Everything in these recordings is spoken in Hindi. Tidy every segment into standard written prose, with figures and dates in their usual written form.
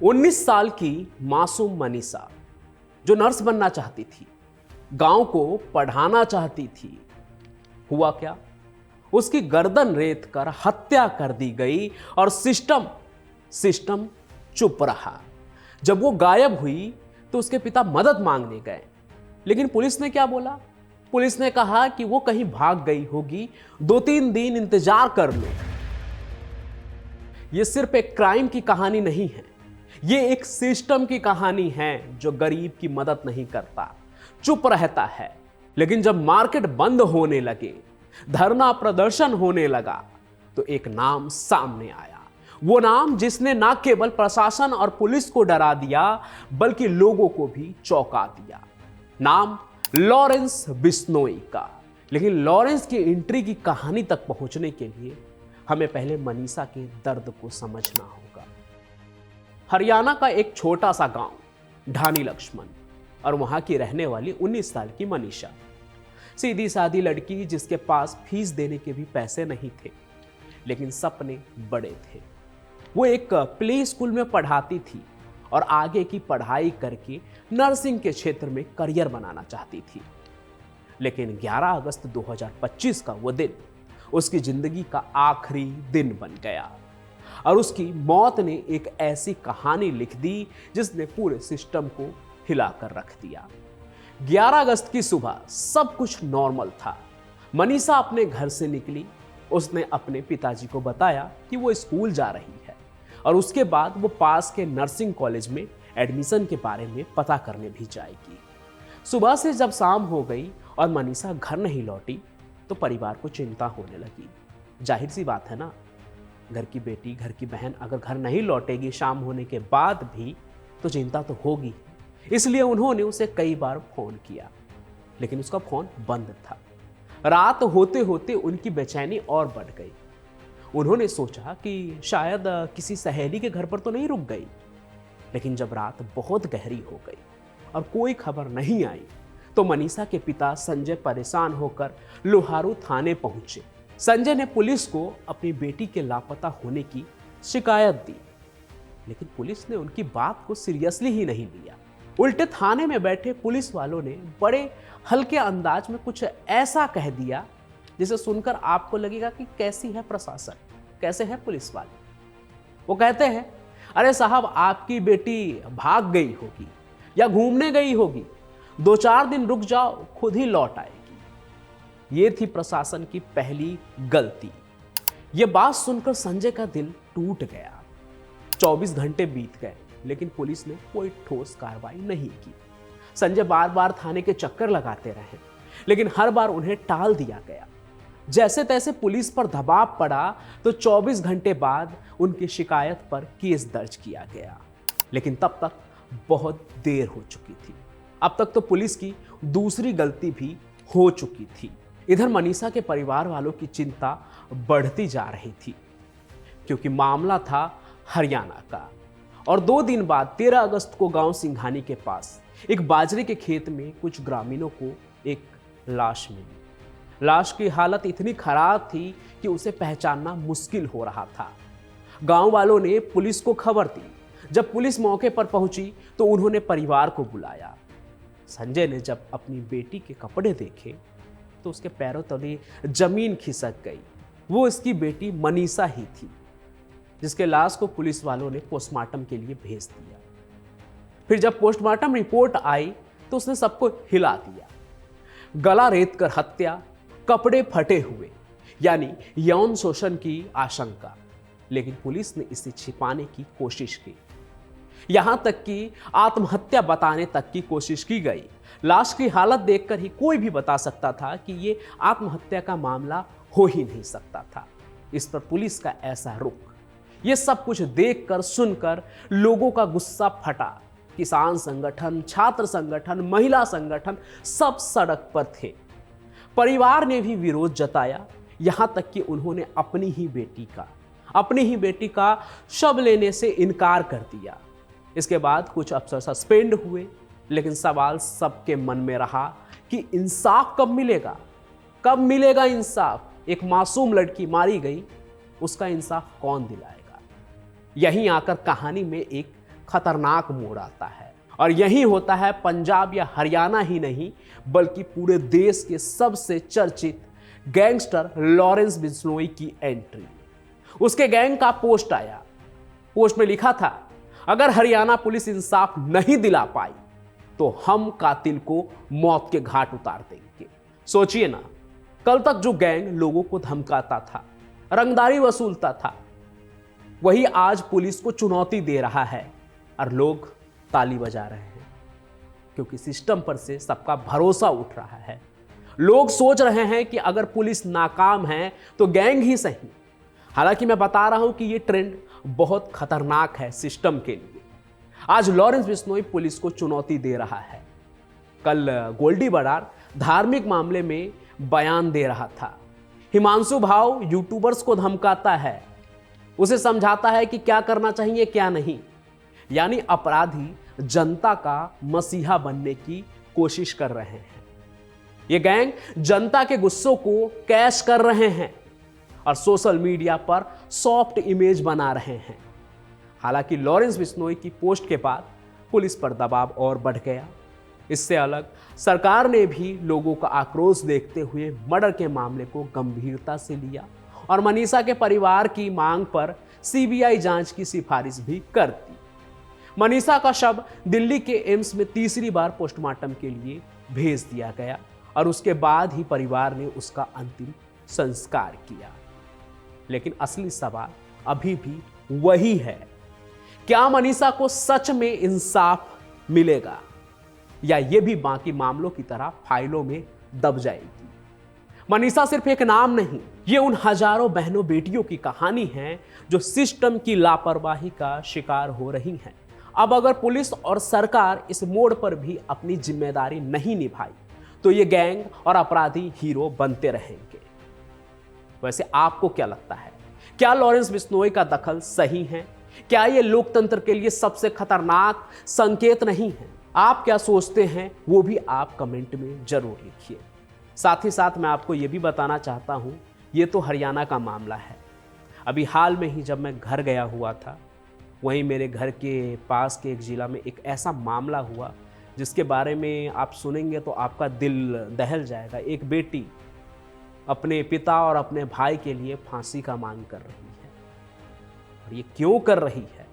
19 साल की मासूम मनीषा जो नर्स बनना चाहती थी, गांव को पढ़ाना चाहती थी, हुआ क्या? उसकी गर्दन रेत कर हत्या कर दी गई और सिस्टम चुप रहा। जब वो गायब हुई तो उसके पिता मदद मांगने गए, लेकिन पुलिस ने क्या बोला? पुलिस ने कहा कि वो कहीं भाग गई होगी, 2-3 दिन इंतजार कर लो। ये सिर्फ एक क्राइम की कहानी नहीं है, ये एक सिस्टम की कहानी है जो गरीब की मदद नहीं करता, चुप रहता है। लेकिन जब मार्केट बंद होने लगे, धरना प्रदर्शन होने लगा, तो एक नाम सामने आया। वो नाम जिसने ना केवल प्रशासन और पुलिस को डरा दिया, बल्कि लोगों को भी चौंका दिया। नाम लॉरेंस बिश्नोई का। लेकिन लॉरेंस की एंट्री की कहानी तक पहुंचने के लिए हमें पहले मनीषा के दर्द को समझना होगा। हरियाणा का एक छोटा सा गांव ढानी लक्ष्मण, और वहां की रहने वाली 19 साल की मनीषा, सीधी सादी लड़की जिसके पास फीस देने के भी पैसे नहीं थे, लेकिन सपने बड़े थे। वो एक प्ले स्कूल में पढ़ाती थी और आगे की पढ़ाई करके नर्सिंग के क्षेत्र में करियर बनाना चाहती थी। लेकिन 11 अगस्त 2025 का वो दिन उसकी जिंदगी का आखिरी दिन बन गया, और उसकी मौत ने एक ऐसी कहानी लिख दी जिसने पूरे सिस्टम को हिलाकर रख दिया। 11 अगस्त की सुबह सब कुछ नॉर्मल था। मनीषा अपने घर से निकली, उसने अपने पिताजी को बताया कि वो स्कूल जा रही है, और उसके बाद वो पास के नर्सिंग कॉलेज में एडमिशन के बारे में पता करने भी जाएगी। सुबह से जब शाम हो गई और मनीषा घर नहीं लौटी, तो परिवार को चिंता होने लगी। जाहिर सी बात है ना, घर की बेटी, घर की बहन अगर घर नहीं लौटेगी शाम होने के बाद भी, तो चिंता तो होगी। इसलिए उन्होंने उसे कई बार फोन किया, लेकिन उसका फोन बंद था। रात होते होते उनकी बेचैनी और बढ़ गई। उन्होंने सोचा कि शायद किसी सहेली के घर पर तो नहीं रुक गई। लेकिन जब रात बहुत गहरी हो गई और कोई खबर नहीं आई, तो मनीषा के पिता संजय परेशान होकर लोहारू थाने पहुंचे। संजय ने पुलिस को अपनी बेटी के लापता होने की शिकायत दी, लेकिन पुलिस ने उनकी बात को सीरियसली ही नहीं लिया। उल्टे थाने में बैठे पुलिस वालों ने बड़े हल्के अंदाज में कुछ ऐसा कह दिया जिसे सुनकर आपको लगेगा कि कैसी है प्रशासन, कैसे है पुलिस वाले। वो कहते हैं, अरे साहब, आपकी बेटी भाग गई होगी या घूमने गई होगी, 2-4 दिन रुक जाओ, खुद ही लौट आएगी। ये थी प्रशासन की पहली गलती। ये बात सुनकर संजय का दिल टूट गया। 24 घंटे बीत गए, लेकिन पुलिस ने कोई ठोस कार्रवाई नहीं की। संजय बार बार थाने के चक्कर लगाते रहे, लेकिन हर बार उन्हें टाल दिया गया। जैसे तैसे पुलिस पर दबाव पड़ा तो 24 घंटे बाद उनकी शिकायत पर केस दर्ज किया गया, लेकिन तब तक बहुत देर हो चुकी थी। अब तक तो पुलिस की दूसरी गलती भी हो चुकी थी। इधर मनीषा के परिवार वालों की चिंता बढ़ती जा रही थी, क्योंकि मामला था हरियाणा का। और 2 दिन बाद 13 अगस्त को गांव सिंघानी के पास एक बाजरे के खेत में कुछ ग्रामीणों को एक लाश मिली। लाश की हालत इतनी खराब थी कि उसे पहचानना मुश्किल हो रहा था। गांव वालों ने पुलिस को खबर दी। जब पुलिस मौके पर पहुंची तो उन्होंने परिवार को बुलाया। संजय ने जब अपनी बेटी के कपड़े देखे तो उसके पैरों तले जमीन खिसक गई। वो इसकी बेटी मनीषा ही थी, जिसके लाश को पुलिस वालों ने पोस्टमार्टम के लिए भेज दिया। फिर जब पोस्टमार्टम रिपोर्ट आई तो उसने सबको हिला दिया। गला रेत कर हत्या, कपड़े फटे हुए, यानी यौन शोषण की आशंका। लेकिन पुलिस ने इसे छिपाने की कोशिश की, यहां तक कि आत्महत्या बताने तक की कोशिश की गई। लाश की हालत देखकर ही कोई भी बता सकता था कि ये आत्महत्या का मामला हो ही नहीं सकता था। इस पर पुलिस का ऐसा रुख, ये सब कुछ देखकर सुनकर लोगों का गुस्सा फटा। किसान संगठन, छात्र संगठन, महिला संगठन सब सड़क पर थे। परिवार ने भी विरोध जताया, यहां तक कि उन्होंने अपनी ही बेटी का शव लेने से इनकार कर दिया। इसके बाद कुछ अफसर सस्पेंड हुए, लेकिन सवाल सबके मन में रहा कि इंसाफ कब मिलेगा, कब मिलेगा इंसाफ। एक मासूम लड़की मारी गई, उसका इंसाफ कौन दिलाएगा। यहीं आकर कहानी में एक खतरनाक मोड़ आता है। और यही होता है पंजाब या हरियाणा ही नहीं बल्कि पूरे देश के सबसे चर्चित गैंगस्टर लॉरेंस बिश्नोई की एंट्री। उसके गैंग का पोस्ट आया। पोस्ट में लिखा था, अगर हरियाणा पुलिस इंसाफ नहीं दिला पाई तो हम कातिल को मौत के घाट उतार देंगे। सोचिए ना, कल तक जो गैंग लोगों को धमकाता था, रंगदारी वसूलता था, वही आज पुलिस को चुनौती दे रहा है और लोग ताली बजा रहे हैं क्योंकि सिस्टम पर से सबका भरोसा उठ रहा है। लोग सोच रहे हैं कि अगर पुलिस नाकाम है तो गैंग ही सही। हालांकि मैं बता रहा हूं कि यह ट्रेंड बहुत खतरनाक है सिस्टम के लिए। आज लॉरेंस बिश्नोई पुलिस को चुनौती दे रहा है। कल गोल्डी बरार धार्मिक मामले में बयान दे रहा था। हिमांशु भाव यूट्यूबर्स को धमकाता है, उसे समझाता है कि क्या करना चाहिए क्या नहीं। यानी अपराधी जनता का मसीहा बनने की कोशिश कर रहे हैं। ये गैंग जनता के गुस्सों को कैश कर रहे हैं और सोशल मीडिया पर सॉफ्ट इमेज बना रहे हैं। हालांकि लॉरेंस बिश्नोई की पोस्ट के बाद पुलिस पर दबाव और बढ़ गया। इससे अलग सरकार ने भी लोगों का आक्रोश देखते हुए मर्डर के मामले को गंभीरता से लिया और मनीषा के परिवार की मांग पर सीबीआई जांच की सिफारिश भी कर दी। मनीषा का शव दिल्ली के एम्स में तीसरी बार पोस्टमार्टम के लिए भेज दिया गया और उसके बाद ही परिवार ने उसका अंतिम संस्कार किया। लेकिन असली सवाल अभी भी वही है, क्या मनीषा को सच में इंसाफ मिलेगा या ये भी बाकी मामलों की तरह फाइलों में दब जाएगी? मनीषा सिर्फ एक नाम नहीं, ये उन हजारों बहनों बेटियों की कहानी है जो सिस्टम की लापरवाही का शिकार हो रही हैं। अब अगर पुलिस और सरकार इस मोड़ पर भी अपनी जिम्मेदारी नहीं निभाई तो ये गैंग और अपराधी हीरो बनते रहेंगे। वैसे आपको क्या लगता है, क्या लॉरेंस बिश्नोई का दखल सही है? क्या ये लोकतंत्र के लिए सबसे खतरनाक संकेत नहीं है? आप क्या सोचते हैं वो भी आप कमेंट में जरूर लिखिए। साथ ही साथ मैं आपको ये भी बताना चाहता हूँ, ये तो हरियाणा का मामला है। अभी हाल में ही जब मैं घर गया हुआ था, वहीं मेरे घर के पास के एक ज़िला में एक ऐसा मामला हुआ जिसके बारे में आप सुनेंगे तो आपका दिल दहल जाएगा। एक बेटी अपने पिता और अपने भाई के लिए फांसी का मांग कर रही है। और ये क्यों कर रही है,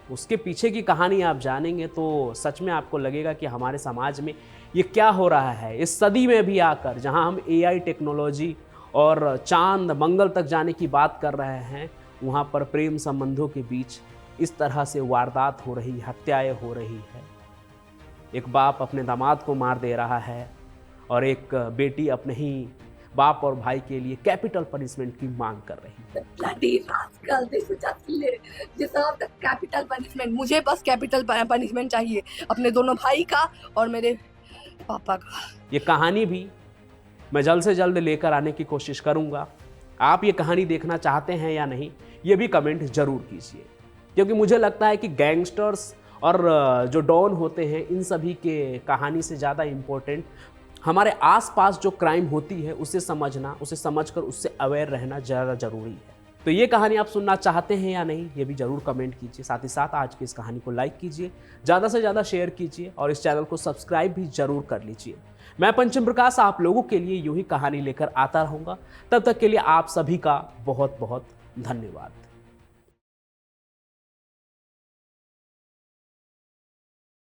उसके पीछे की कहानी आप जानेंगे तो सच में आपको लगेगा कि हमारे समाज में ये क्या हो रहा है। इस सदी में भी आकर जहां हम एआई टेक्नोलॉजी और चांद मंगल तक जाने की बात कर रहे हैं, वहां पर प्रेम संबंधों के बीच इस तरह से वारदात हो रही, हत्याएं हो रही है। एक बाप अपने दामाद को मार दे रहा है और एक बेटी अपने ही बाप और भाई के लिए कैपिटल पनिशमेंट की मांग कर रही है। कैपिटल पनिशमेंट, मुझे बस कैपिटल पनिशमेंट चाहिए अपने दोनों भाई का और मेरे पापा का। ये कहानी भी मैं जल्द से जल्द लेकर आने की कोशिश करूंगा। आप ये कहानी देखना चाहते हैं या नहीं, ये भी कमेंट जरूर कीजिए, क्योंकि मुझे लगता है कि गैंगस्टर्स और जो डॉन होते हैं, इन सभी के कहानी से ज़्यादा इम्पोर्टेंट हमारे आसपास जो क्राइम होती है उसे समझना, उसे समझकर उससे अवेयर रहना ज़्यादा ज़रूरी है। तो ये कहानी आप सुनना चाहते हैं या नहीं, ये भी ज़रूर कमेंट कीजिए। साथ ही साथ आज की इस कहानी को लाइक कीजिए, ज़्यादा से ज़्यादा शेयर कीजिए और इस चैनल को सब्सक्राइब भी ज़रूर कर लीजिए। मैं पंचम प्रकाश आप लोगों के लिए यूं ही कहानी लेकर आता रहूँगा। तब तक के लिए आप सभी का बहुत बहुत धन्यवाद।